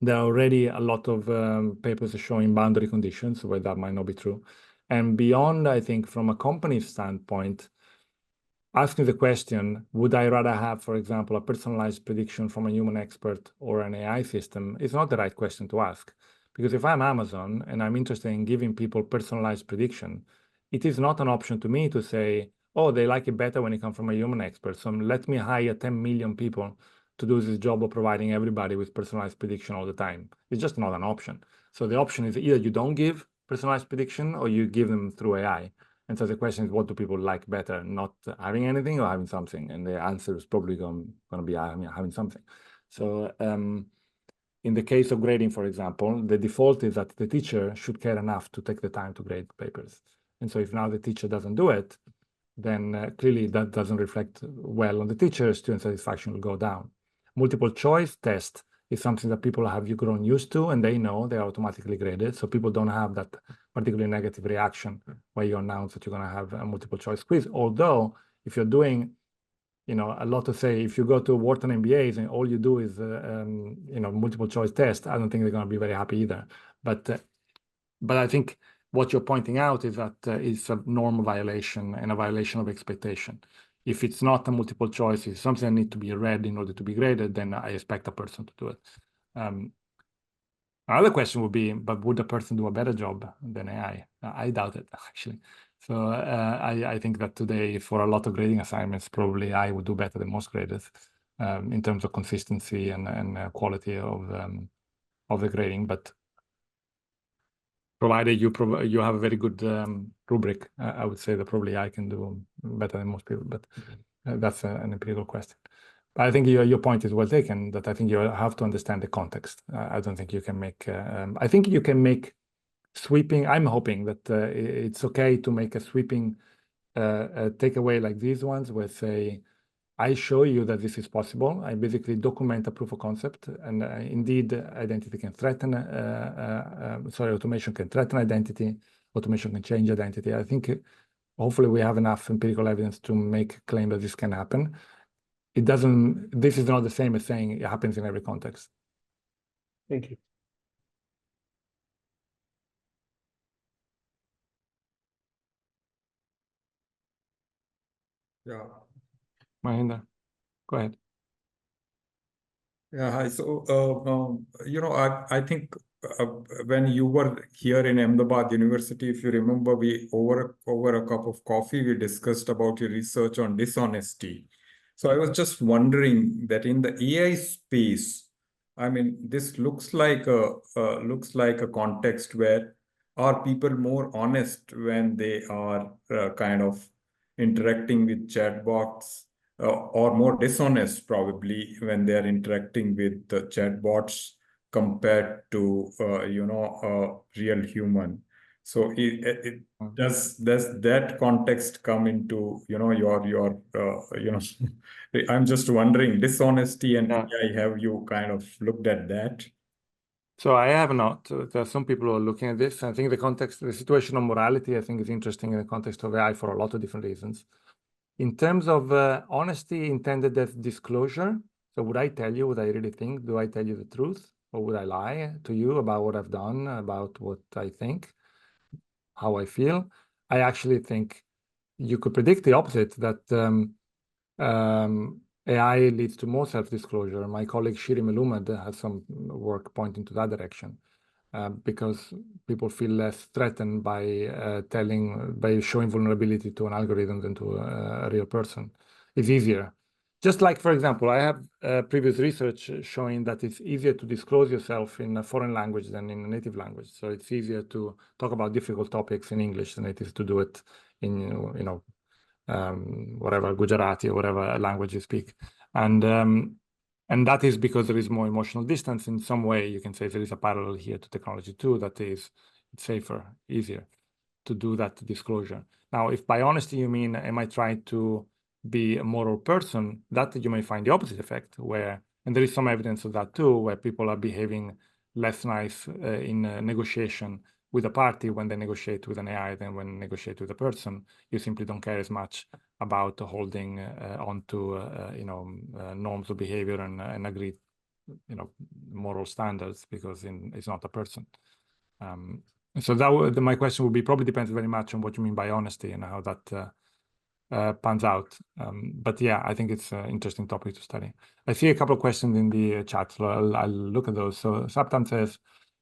There are already a lot of papers showing boundary conditions where that might not be true. And beyond, I think, from a company standpoint, asking the question, would I rather have, for example, a personalized prediction from a human expert or an AI system, is not the right question to ask. Because if I'm Amazon and I'm interested in giving people personalized prediction, it is not an option to me to say, oh, they like it better when it comes from a human expert. So let me hire 10 million people to do this job of providing everybody with personalized prediction all the time. It's just not an option. So the option is either you don't give personalized prediction or you give them through AI. And so the question is, what do people like better, not having anything or having something? And the answer is probably going to be having something. So in the case of grading, for example, the default is that the teacher should care enough to take the time to grade papers. And so if now the teacher doesn't do it, then clearly that doesn't reflect well on the teacher. Student satisfaction will go down. Multiple choice test is something that people have grown used to, and they know they are automatically graded. So people don't have that particularly negative reaction where you announce that you're going to have a multiple choice quiz. Although if you're doing a lot to say. If you go to Wharton MBAs and all you do is multiple choice test, I don't think they're going to be very happy either. But I think what you're pointing out is that it's a norm violation and a violation of expectation. If it's not a multiple choice, it's something that needs to be read in order to be graded, then I expect a person to do it. Another question would be, but would a person do a better job than AI? I doubt it, actually. So I think that today, for a lot of grading assignments, probably AI would do better than most graders in terms of consistency and quality of the grading. But provided you have a very good rubric, I would say that probably I can do better than most people. But that's an empirical question. But I think your point is well taken. That I think you have to understand the context. I don't think you can make. I think you can make sweeping. I'm hoping that it's okay to make a sweeping takeaway like these ones, where say, I show you that this is possible. I basically document a proof of concept, and indeed, identity can threaten. Automation can threaten identity. Automation can change identity. I think hopefully we have enough empirical evidence to make a claim that this can happen. It doesn't. This is not the same as saying it happens in every context. Thank you. Yeah. Mahinda, go ahead. Yeah, hi. So, I think when you were here in Ahmedabad University, if you remember, we over a cup of coffee, we discussed about your research on dishonesty. So I was just wondering that in the AI space, I mean, this looks like a context where are people more honest when they are kind of interacting with chatbots? Or more dishonest probably when they are interacting with the chatbots compared to a real human. So does that context come into your I'm just wondering, dishonesty and AI, have you kind of looked at that? So I have not. There are some people who are looking at this. I think the situation of morality, I think, is interesting in the context of AI for a lot of different reasons. In terms of honesty intended as disclosure, so would I tell you what I really think? Do I tell you the truth? Or would I lie to you about what I've done, about what I think, how I feel? I actually think you could predict the opposite, that AI leads to more self-disclosure. My colleague Shiri Melumad has some work pointing to that direction. Because people feel less threatened by showing vulnerability to an algorithm than to a real person. It's easier. Just like, for example, I have previous research showing that it's easier to disclose yourself in a foreign language than in a native language. So it's easier to talk about difficult topics in English than it is to do it in, whatever, Gujarati or whatever language you speak. And that is because there is more emotional distance. In some way, you can say there is a parallel here to technology too, that is it's safer, easier to do that disclosure. Now, if by honesty you mean, am I trying to be a moral person, that you may find the opposite effect, and there is some evidence of that too, where people are behaving less nice in negotiation with a party when they negotiate with an AI than when they negotiate with a person. You simply don't care as much about holding onto norms of behavior and agreed moral standards, because it's not a person. So my question would be, probably depends very much on what you mean by honesty and how that pans out. But yeah, I think it's an interesting topic to study. I see a couple of questions in the chat, so I'll look at those. So Saptan says,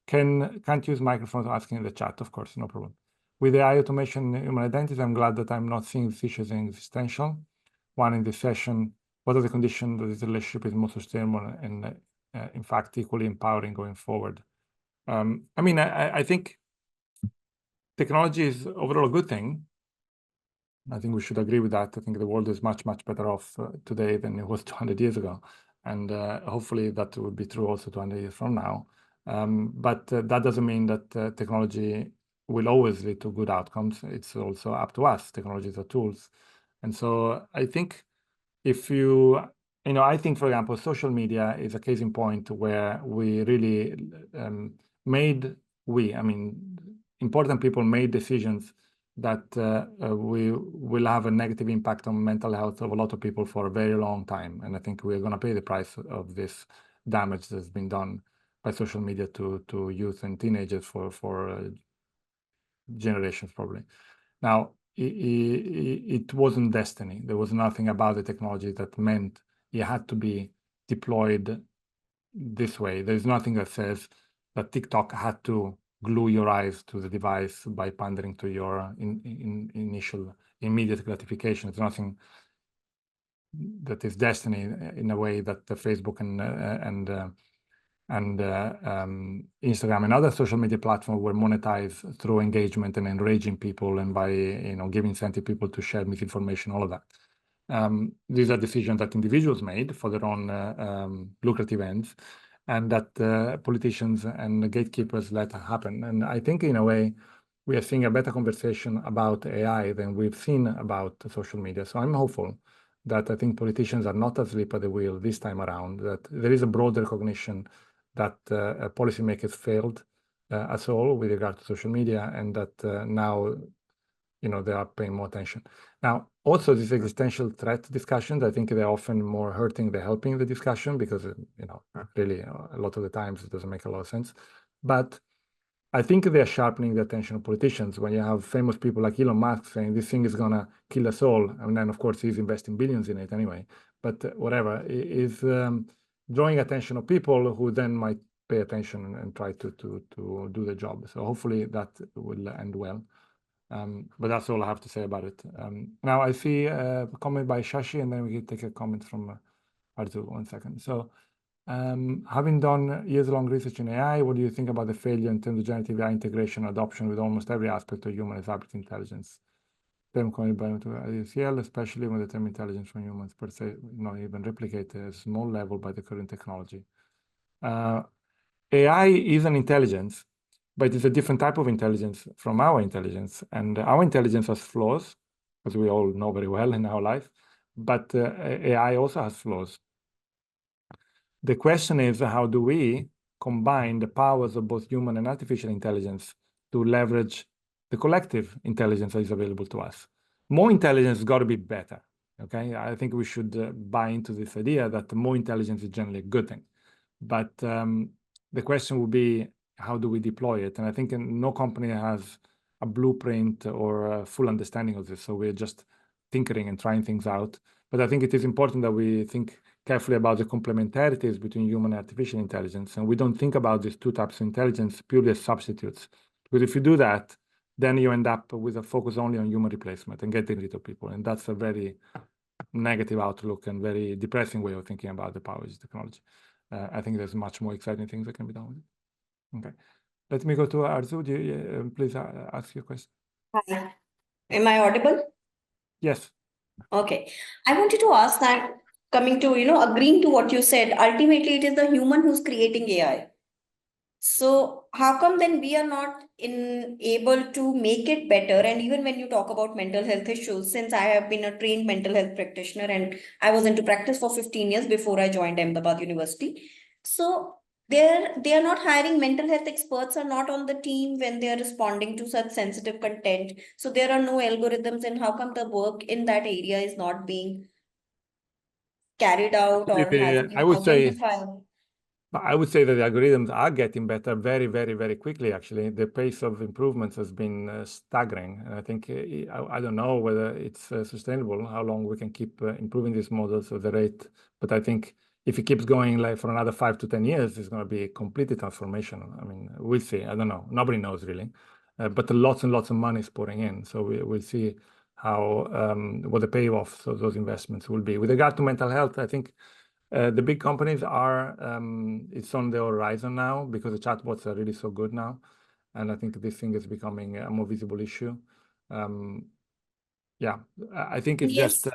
can't use microphones asking in the chat. Of course, no problem. With AI automation human identity, I'm glad that I'm not seeing these issues in existential. One in this session, what are the conditions that this relationship is most sustainable and in fact equally empowering going forward? I mean, I think technology is overall a good thing. I think we should agree with that. I think the world is much, much better off today than it was 200 years ago. And hopefully that will be true also 200 years from now. But that doesn't mean that technology will always lead to good outcomes. It's also up to us. Technologies are tools. And so I think if I think, for example, social media is a case in point where we really important people made decisions that we will have a negative impact on mental health of a lot of people for a very long time. And I think we're going to pay the price of this damage that's been done by social media to youth and teenagers for generations probably. Now, it wasn't destiny. There was nothing about the technology that meant it had to be deployed this way. There's nothing that says that TikTok had to glue your eyes to the device by pandering to your initial immediate gratification. It's nothing that is destiny in a way that the Facebook and Instagram and other social media platforms were monetized through engagement and enraging people and by giving incentive people to share misinformation, all of that. These are decisions that individuals made for their own lucrative ends, and that politicians and gatekeepers let happen. And I think in a way, we are seeing a better conversation about AI than we've seen about social media. So I'm hopeful that I think politicians are not asleep at the wheel this time around, that there is a broad recognition that policymakers failed us all with regard to social media, and that now they are paying more attention. Now, also these existential threat discussions, I think they're often more hurting than helping the discussion, because really a lot of the times it doesn't make a lot of sense. But I think they're sharpening the attention of politicians when you have famous people like Elon Musk saying this thing is gonna kill us all, and then of course he's investing billions in it anyway. But whatever is drawing attention of people who then might pay attention and try to do the job. So hopefully that will end well. But that's all I have to say about it. Now I see a comment by Shashi, and then we can take a comment from Arzu. 1 second. So having done years-long research in AI, what do you think about the failure in terms of generative AI integration and adoption with almost every aspect of human and artificial intelligence? Term coined by ACL, especially when the term intelligence from humans per se not even replicate at a small level by the current technology. AI is an intelligence, but it's a different type of intelligence from our intelligence. And our intelligence has flaws, as we all know very well in our life, but AI also has flaws. The question is, how do we combine the powers of both human and artificial intelligence to leverage the collective intelligence that is available to us? More intelligence has got to be better, okay? I think we should buy into this idea that more intelligence is generally a good thing. But the question will be, how do we deploy it? And I think no company has a blueprint or a full understanding of this. So we're just tinkering and trying things out. But I think it is important that we think carefully about the complementarities between human and artificial intelligence. And we don't think about these two types of intelligence purely as substitutes. Because if you do that, then you end up with a focus only on human replacement and getting rid of people. And that's a very negative outlook and very depressing way of thinking about the power of this technology. I think there's much more exciting things that can be done with it. Okay. Let me go to Arzu. Please ask your question. Hi. Am I audible? Yes. Okay. I wanted to ask that, coming to, agreeing to what you said, ultimately it is the human who's creating AI. So how come then we are not able to make it better? And even when you talk about mental health issues, since I have been a trained mental health practitioner and I was into practice for 15 years before I joined Ahmedabad University. So they are not hiring mental health experts, are not on the team when they are responding to such sensitive content. So there are no algorithms, and how come the work in that area is not being carried out or has been I would say identified? I would say that the algorithms are getting better very, very, very quickly, actually. The pace of improvements has been staggering. And I think, I don't know whether it's sustainable, how long we can keep improving these models at the rate. But I think if it keeps going like for another 5 to 10 years, it's going to be completely transformational. I mean, we'll see. I don't know. Nobody knows really. But lots and lots of money is pouring in. So we'll see how what the payoff of those investments will be. With regard to mental health, I think the big companies are, it's on the horizon now because the chatbots are really so good now. And I think this thing is becoming a more visible issue. Yeah, I think it's just,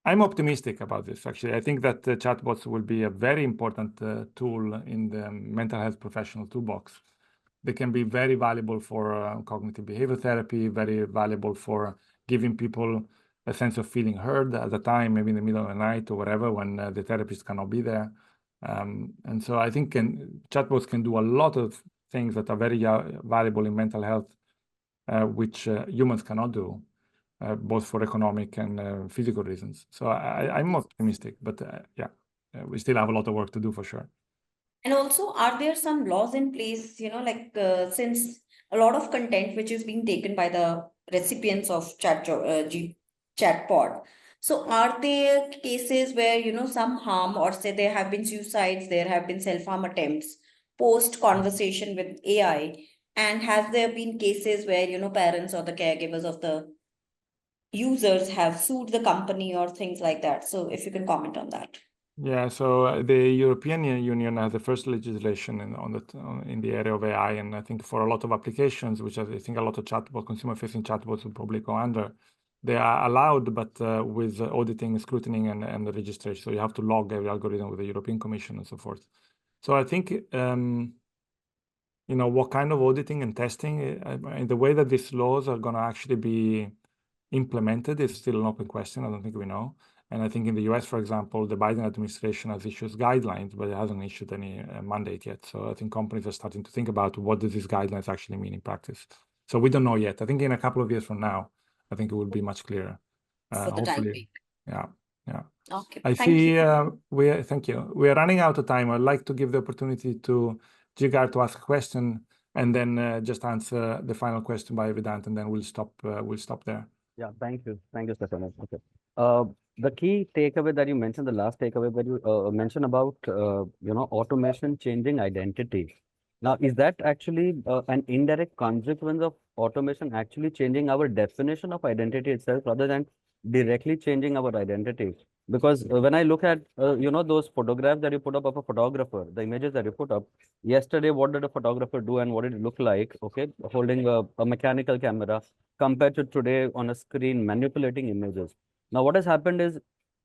I'm optimistic about this, actually. I think that the chatbots will be a very important tool in the mental health professional toolbox. They can be very valuable for cognitive behavior therapy, very valuable for giving people a sense of feeling heard at the time, maybe in the middle of the night or whatever, when the therapist cannot be there. And so I think chatbots can do a lot of things that are very valuable in mental health which humans cannot do, both for economic and physical reasons. So I'm optimistic, but we still have a lot of work to do for sure. And also, are there some laws in place, since a lot of content which is being taken by the recipients of chatbot, so are there cases where, some harm, or say there have been suicides, there have been self-harm attempts post conversation with AI? And has there been cases where, parents or the caregivers of the users have sued the company or things like that? So if you can comment on that. Yeah, so the European Union has the first legislation in the area of AI, and I think for a lot of applications, which I think a lot of consumer-facing chatbots will probably go under, they are allowed, but with auditing, scrutiny, and the registration. So you have to log every algorithm with the European Commission and so forth. So I think, what kind of auditing and testing, and the way that these laws are going to actually be implemented is still an open question. I don't think we know. And I think in the US, for example, the Biden administration has issued guidelines, but it hasn't issued any mandate yet. So I think companies are starting to think about what do these guidelines actually mean in practice. So we don't know yet. I think in a couple of years from now, I think it will be much clearer. For the time being. Yeah. Okay. I see. Thank you. We are running out of time. I'd like to give the opportunity to Jigar to ask a question, and then just answer the final question by Vedant, and then we'll stop. We'll stop there. Yeah, thank you, Stefano. Okay. The key takeaway that you mentioned, the last takeaway that you mentioned about automation changing identity. Now, is that actually an indirect consequence of automation actually changing our definition of identity itself, rather than directly changing our identity? Because when I look at those photographs that you put up of a photographer, the images that you put up yesterday, what did a photographer do and what did it look like? Okay, holding a mechanical camera, compared to today on a screen manipulating images. Now, what has happened is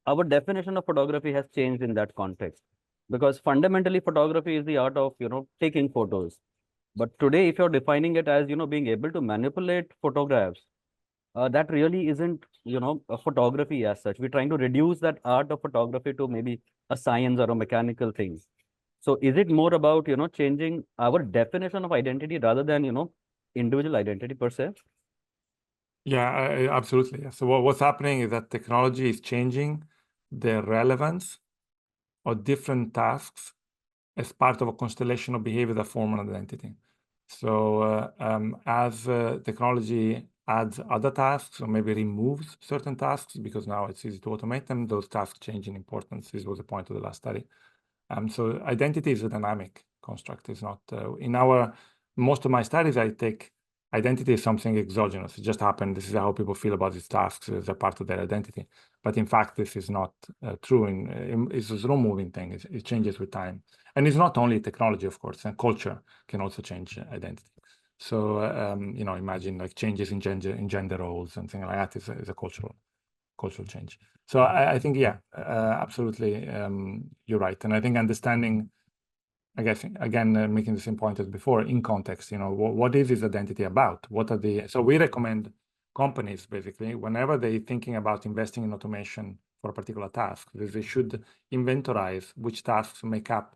our definition of photography has changed in that context, because fundamentally photography is the art of taking photos. But today, if you're defining it as being able to manipulate photographs, that really isn't a photography as such. We're trying to reduce that art of photography to maybe a science or a mechanical thing. So is it more about changing our definition of identity rather than individual identity per se? Yeah, absolutely. So what's happening is that technology is changing the relevance of different tasks as part of a constellation of behavior that form an identity. So as technology adds other tasks, or maybe removes certain tasks, because now it's easy to automate them, those tasks change in importance. This was the point of the last study. So identity is a dynamic construct. It's not most of my studies, I take identity is something exogenous. It just happened. This is how people feel about these tasks as a part of their identity. But in fact, this is not true. It's a slow moving thing. It changes with time. And it's not only technology, of course, and culture can also change identity. So, imagine like changes in gender roles and things like that is a cultural change. So I think, absolutely, you're right. And I think understanding, I guess, again, making the same point as before, in context, what is this identity about? So we recommend companies, basically, whenever they're thinking about investing in automation for a particular task, they should inventorize which tasks make up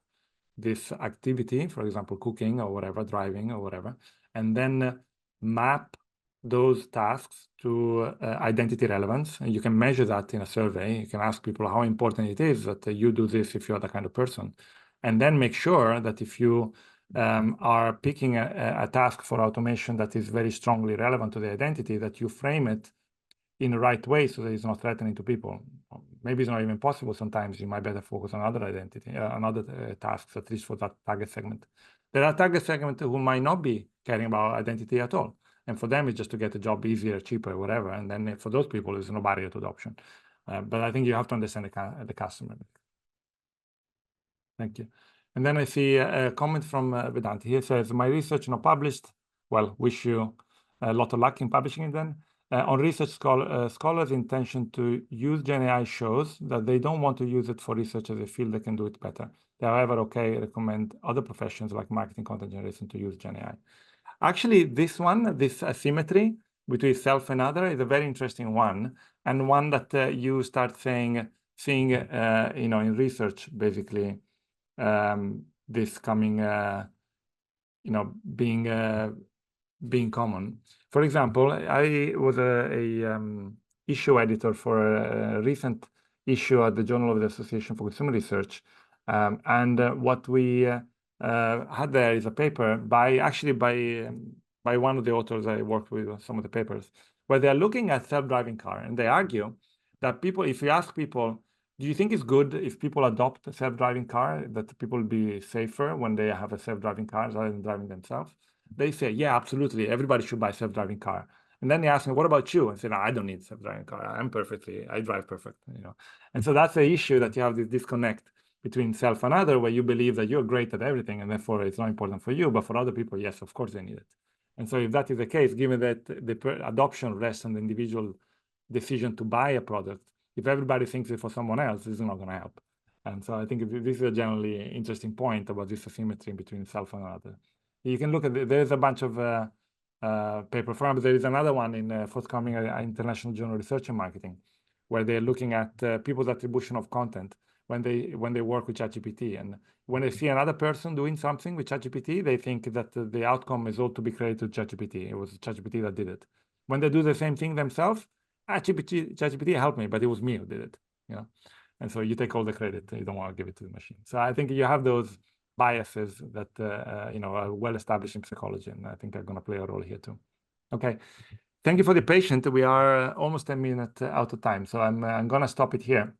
this activity, for example, cooking or whatever, driving or whatever, and then map those tasks to identity relevance. And you can measure that in a survey. You can ask people how important it is that you do this if you're the kind of person. And then make sure that if you are picking a task for automation that is very strongly relevant to the identity, that you frame it in the right way so that it's not threatening to people. Maybe it's not even possible. Sometimes you might better focus on other identity, on other tasks, at least for that target segment. There are target segments who might not be caring about identity at all. And for them, it's just to get a job easier, cheaper, whatever. And then for those people, there's no barrier to adoption. But I think you have to understand the customer. Thank you. And then I see a comment from Vedant. He says, my research not published. Well, wish you a lot of luck in publishing it then. On research, scholars' intention to use GenAI shows that they don't want to use it for research as they feel they can do it better. They, however, recommend other professions like marketing, content generation to use GenAI. Actually, this asymmetry between self and other is a very interesting one, and one that you start seeing in research, basically, this coming, being common. For example, I was a issue editor for a recent issue at the Journal of the Association for Consumer Research. And what we had there is a paper by one of the authors I worked with on some of the papers, where they're looking at self-driving car, and they argue that people, if you ask people, do you think it's good if people adopt a self-driving car, that people will be safer when they have a self-driving car rather than driving themselves? They say, yeah, absolutely. Everybody should buy a self-driving car. And then they ask me, what about you? I say, no, I don't need a self-driving car. I drive perfect, you know. And so that's the issue, that you have this disconnect between self and other, where you believe that you're great at everything and therefore it's not important for you, but for other people, yes, of course they need it. And so if that is the case, given that the adoption rests on the individual decision to buy a product, if everybody thinks it for someone else, it's not going to help. And so I think this is a generally interesting point about this asymmetry between self and other. You can look at there's a bunch of paper. For example, there is another one in forthcoming International Journal of Research and Marketing, where they're looking at people's attribution of content when they work with ChatGPT. And when they see another person doing something with ChatGPT, they think that the outcome is all to be credited to ChatGPT. It was ChatGPT that did it. When they do the same thing themselves, ChatGPT helped me, but it was me who did it. You know, and so you take all the credit. You don't want to give it to the machine. So I think you have those biases that are well established in psychology, and I think are going to play a role here too. Okay, thank you for the patience. We are almost 10 minutes out of time, so I'm going to stop it here.